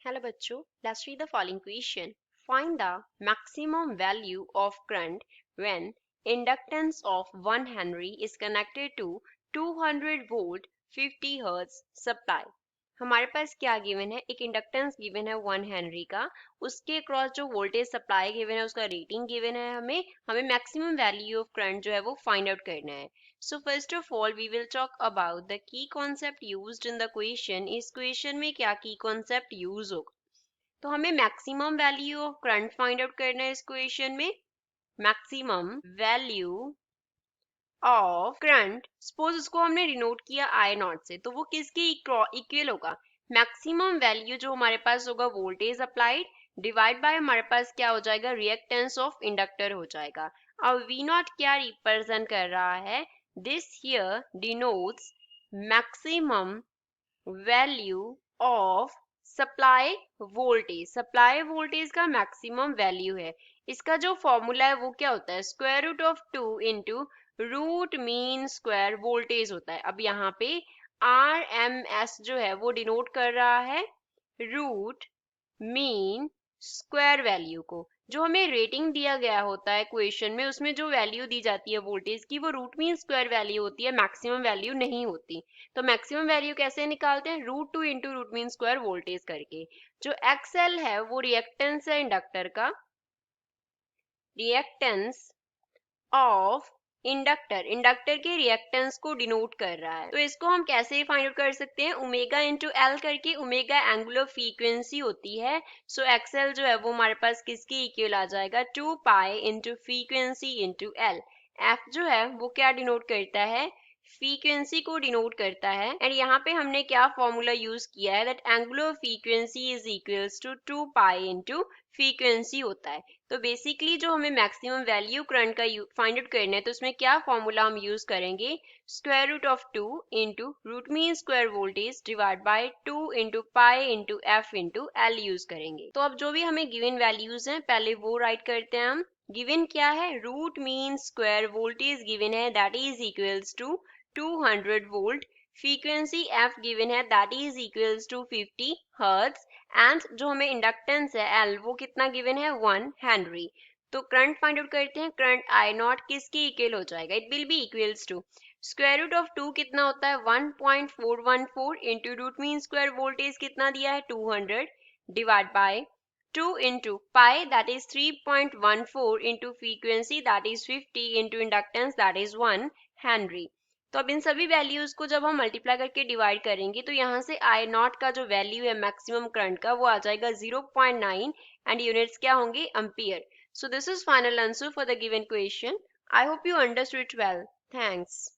Hello बच्चों, let's read the following question. Find the maximum value of current when inductance of 1 Henry is connected to 200 volt 50 Hz supply. हमारे पास क्या given है, एक inductance given है 1 Henry का, उसके cross जो वोल्टेज सप्लाई गिवन है उसका रेटिंग गिवन है, हमें मैक्सिमम वैल्यू ऑफ करंट जो है वो फाइंड आउट करना है. So first of all we will talk about the key concept used in the question. इस क्वेश्चन में क्या की कॉन्सेप्ट यूज होगा. तो हमें maximum value of current find out करना है. इस क्वेश्चन में maximum value of current, suppose उसको हमने डिनोट किया आई नॉट से, तो वो किसके इक्वल होगा. मैक्सिमम वैल्यू जो हमारे पास होगा वोल्टेज अप्लाइड डिवाइड बाय हमारे पास क्या हो जाएगा, रिएक्टेंस ऑफ इंडक्टर हो जाएगा. अब वी नॉट क्या रिप्रेजेंट कर रहा है, this here denotes maximum value of supply voltage. Supply voltage का मैक्सिमम वैल्यू है. इसका जो फॉर्मूला है वो क्या होता है, square root of 2 into root mean square voltage होता है. अब यहाँ पे आर एम एस जो है वो डिनोट कर रहा है रूट मीन स्क्वायर वैल्यू को. जो हमें रेटिंग दिया गया होता है क्वेश्चन में, उसमें जो वैल्यू दी जाती है वोल्टेज की वो रूट मीन स्क्वायर वैल्यू होती है, मैक्सिमम वैल्यू नहीं होती. तो मैक्सिमम वैल्यू कैसे निकालते हैं, root 2 into root mean square voltage करके. जो एक्सएल है वो रिएक्टेंस है इंडक्टर का, रिएक्टेंस ऑफ इंडक्टर के रिएक्टेंस को डिनोट कर रहा है. तो इसको हम कैसे फाइंड आउट कर सकते हैं, ओमेगा इंटू एल करके. ओमेगा एंगुलर फ्रीक्वेंसी होती है. सो एक्सएल जो है वो हमारे पास किसके इक्वल आ जाएगा, 2 pi into frequency into L. F जो है वो क्या डिनोट करता है, फ्रीक्वेंसी को डिनोट करता है. एंड यहाँ पे हमने क्या फॉर्मूला यूज किया है, that angular frequency is equals to 2 pi into frequency होता है. तो बेसिकली जो हमें मैक्सिमम वैल्यू करंट का फाइंड आउट करना है, तो उसमें क्या फॉर्मूला हम यूज करेंगे, square root of 2 into root mean square voltage divide by 2 into pi into F into L use करेंगे. तो अब जो भी हमें गिवन वैल्यूज हैं पहले वो राइट करते हैं हम. गिवन क्या है, root mean square voltage given है that is equals to 200 volt. Frequency f given है that is equals to 50 hertz. And जो हमें इंडक्टेंस है L वो कितना गिवन है, 1 हेनरी. तो करंट फाइंड आउट करते हैं. करंट आई नॉट किसके इक्वल हो जाएगा, it will be equals to square root of 2 कितना होता है, 1.414 into root mean square voltage कितना दिया है, 200 divide by 2 into pi that is 3.14 into frequency that is 50 into inductance that is 1 Henry. तो अब इन सभी वैल्यूज को जब हम मल्टीप्लाई करके डिवाइड करेंगे तो यहाँ से आई नॉट का जो वैल्यू है मैक्सिमम करंट का वो आ जाएगा 0.9 एंड यूनिट्स क्या होंगे, ampere. So this is final answer for the given question. I hope you understood it well. Thanks.